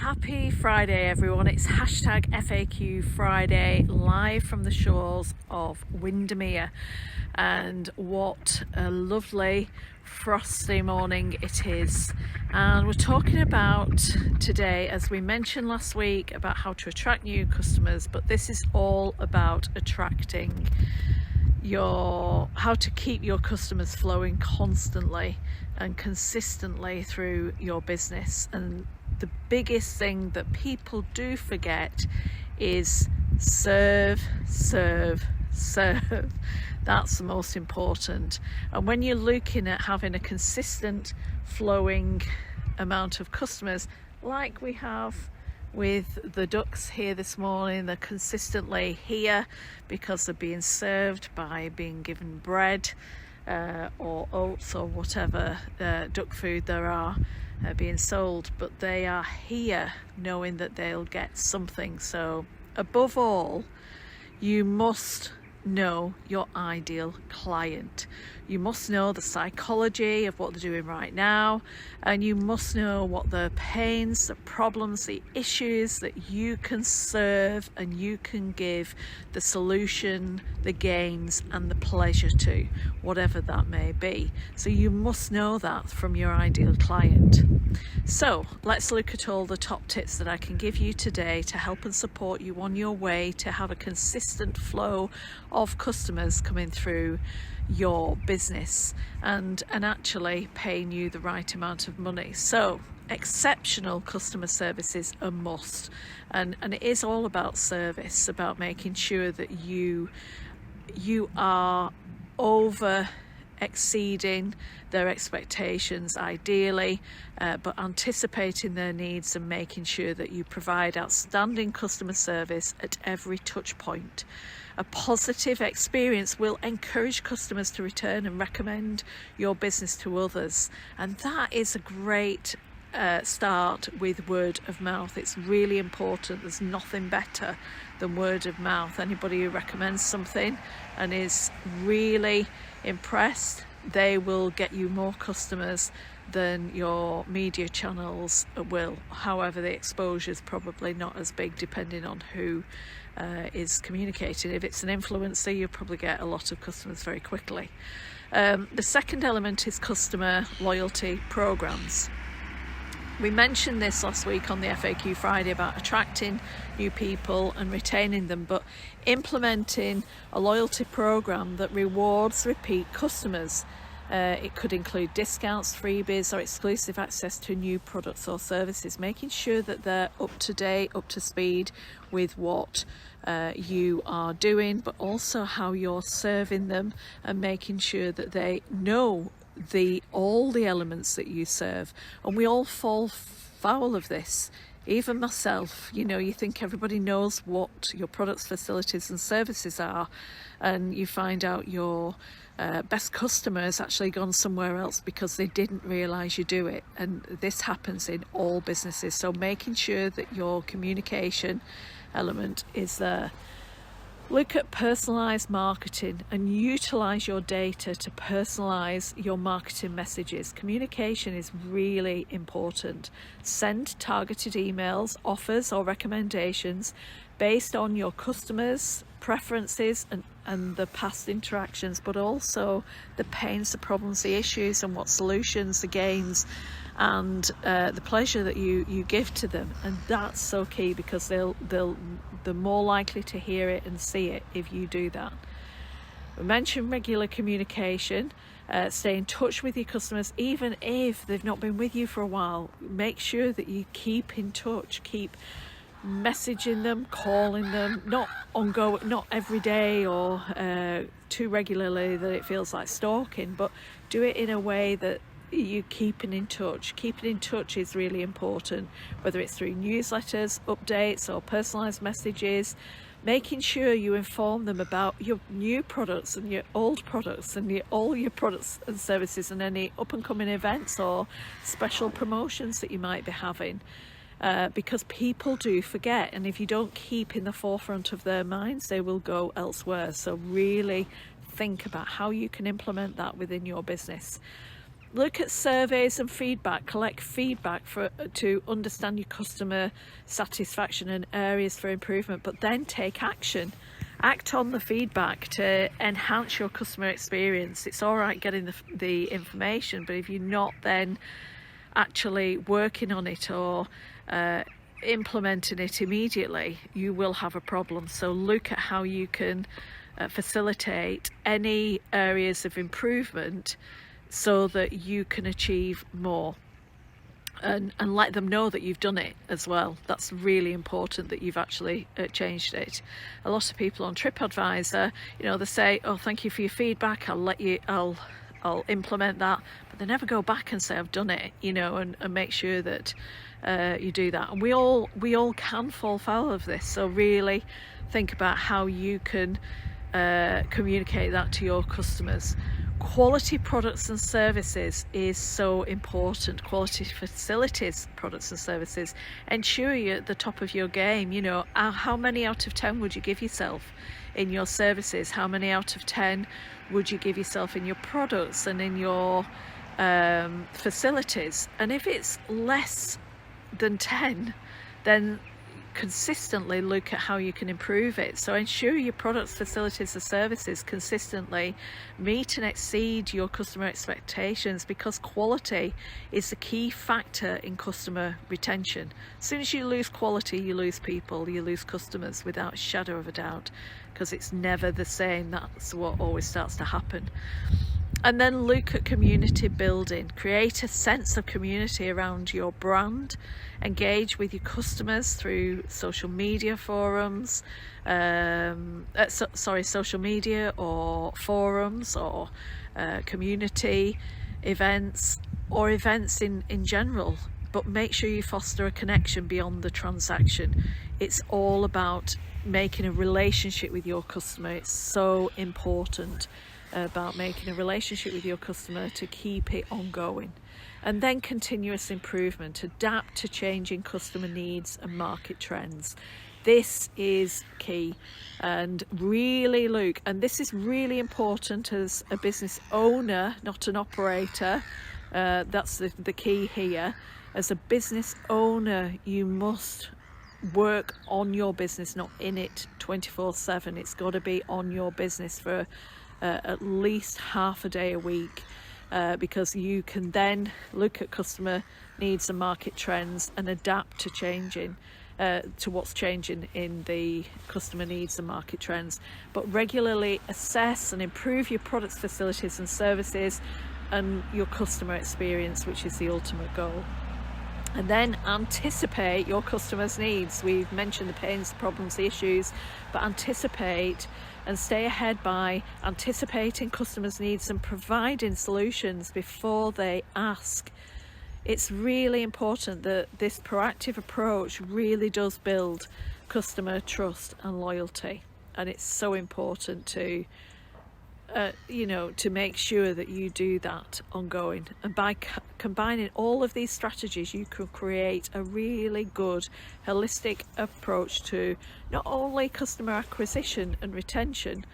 Happy Friday everyone, it's hashtag FAQ Friday live from the shores of Windermere, and what a lovely frosty morning it is. And we're talking about today, as we mentioned last week, about how to attract new customers, but this is all about attracting how to keep your customers flowing constantly and consistently through your business. And the biggest thing that people do forget is serve. That's the most important. And when you're looking at having a consistent flowing amount of customers, like we have with the ducks here this morning, they're consistently here because they're being served by being given bread or oats or whatever duck food there are being sold, but they are here knowing that they'll get something. So above all, you must know your ideal client. You must know the psychology of what they're doing right now, and you must know what the pains, the problems, the issues that you can serve and you can give the solution, the gains and the pleasure to, whatever that may be. So you must know that from your ideal client. So let's look at all the top tips that I can give you today to help and support you on your way to have a consistent flow of customers coming through your business and actually paying you the right amount of money. So exceptional customer service is a must, and it is all about service, about making sure that you are over exceeding their expectations ideally, but anticipating their needs and making sure that you provide outstanding customer service at every touch point. A positive experience will encourage customers to return and recommend your business to others, and that is a great start with word of mouth. It's really important. There's nothing better than word of mouth. Anybody who recommends something and is really impressed, they will get you more customers than your media channels will. However, the exposure is probably not as big depending on who is communicating. If it's an influencer, you'll probably get a lot of customers very quickly. The second element is customer loyalty programs. We mentioned this last week on the FAQ Friday about attracting new people and retaining them, but implementing a loyalty program that rewards repeat customers. It could include discounts, freebies or exclusive access to new products or services, making sure that they're up to date, up to speed with what you are doing, but also how you're serving them, and making sure that they know all the elements that you serve. And we all fall foul of this, even myself. You think everybody knows what your products, facilities and services are, and you find out your best customer has actually gone somewhere else because they didn't realize you do it. And this happens in all businesses, so making sure that your communication element is there. Look at personalised marketing and utilise your data to personalise your marketing messages. Communication is really important. Send targeted emails, offers or recommendations based on your customers' preferences and the past interactions, but also the pains, the problems, the issues and what solutions, the gains and the pleasure that you give to them. And that's so key, because they're more likely to hear it and see it if you do that. We mentioned regular communication. Stay in touch with your customers even if they've not been with you for a while. Make sure that you keep in touch, keep messaging them, calling them, not every day or too regularly that it feels like stalking, but do it in a way that you keeping in touch. Keeping in touch is really important, whether it's through newsletters, updates or personalized messages. Making sure you inform them about your new products and your old products and all your products and services, and any up and coming events or special promotions that you might be having, because people do forget, and if you don't keep in the forefront of their minds, they will go elsewhere. So really think about how you can implement that within your business. Look at surveys and feedback, collect feedback to understand your customer satisfaction and areas for improvement, but then take action. Act on the feedback to enhance your customer experience. It's all right getting the information, but if you're not then actually working on it or implementing it immediately, you will have a problem. So look at how you can facilitate any areas of improvement so that you can achieve more, and let them know that you've done it as well. That's really important, that you've actually changed it. A lot of people on TripAdvisor, they say, oh, thank you for your feedback, I'll implement that, but they never go back and say I've done it, and make sure that you do that. And we all can fall foul of this, so really think about how you can communicate that to your customers. Quality products and services is so important. Quality facilities, products and services. Ensure you're at the top of your game. How many out of 10 would you give yourself in your services? How many out of 10 would you give yourself in your products and in your facilities? And if it's less than 10, then consistently look at how you can improve it. So ensure your products, facilities and services consistently meet and exceed your customer expectations, because quality is the key factor in customer retention. As soon as you lose quality, you lose people, you lose customers, without a shadow of a doubt, because it's never the same. That's what always starts to happen. And then look at community building. Create a sense of community around your brand. Engage with your customers through social media forums, social media or forums, or community events, or events in general. But make sure you foster a connection beyond the transaction. It's all about making a relationship with your customer. It's so important about making a relationship with your customer to keep it ongoing. And then continuous improvement, adapt to changing customer needs and market trends. This is key, and really look, and this is really important as a business owner, not an operator. That's the key here. As a business owner, you must work on your business, not in it 24/7. It's got to be on your business for at least half a day a week, because you can then look at customer needs and market trends and adapt to to what's changing in the customer needs and market trends. But regularly assess and improve your products, facilities and services and your customer experience, which is the ultimate goal. And then anticipate your customers' needs. We've mentioned the pains, the problems, the issues, but anticipate and stay ahead by anticipating customers' needs and providing solutions before they ask. It's really important that this proactive approach really does build customer trust and loyalty, and it's so important to to make sure that you do that ongoing. And by combining all of these strategies, you can create a really good holistic approach to not only customer acquisition and retention,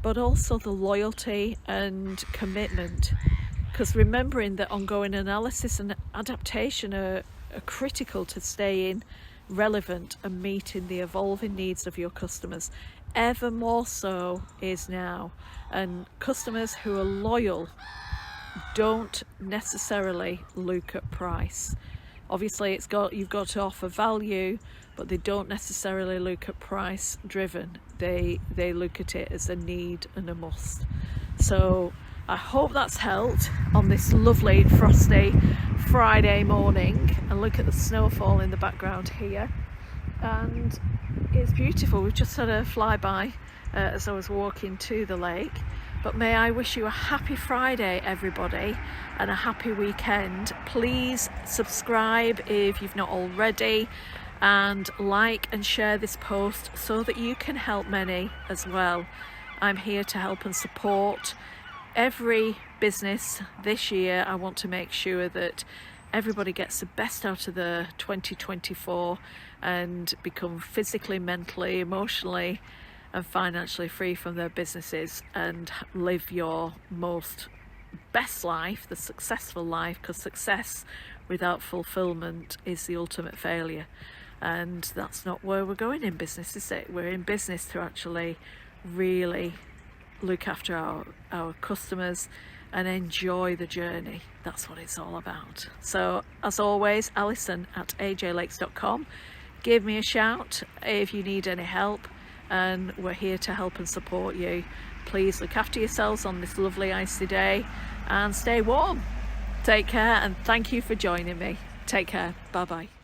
but also the loyalty and commitment. Because remembering that ongoing analysis and adaptation are critical to staying relevant and meeting the evolving needs of your customers. Ever more so is now, and customers who are loyal don't necessarily look at price. Obviously you've got to offer value, but they don't necessarily look at price driven. They look at it as a need and a must. So I hope that's helped on this lovely frosty Friday morning. And look at the snowfall in the background here, and it's beautiful. We've just had a flyby as I was walking to the lake. But may I wish you a happy Friday, everybody, and a happy weekend. Please subscribe if you've not already, and like and share this post so that you can help many as well. I'm here to help and support every business this year. I want to make sure that everybody gets the best out of the 2024 and become physically, mentally, emotionally and financially free from their businesses and live your most best life, the successful life, because success without fulfillment is the ultimate failure. And that's not where we're going in business, is it? We're in business to actually really look after our customers and enjoy the journey. That's what it's all about. So as always, Alison at ajlakes.com. Give me a shout if you need any help, and we're here to help and support you. Please look after yourselves on this lovely icy day and stay warm. Take care, and thank you for joining me. Take care. Bye bye.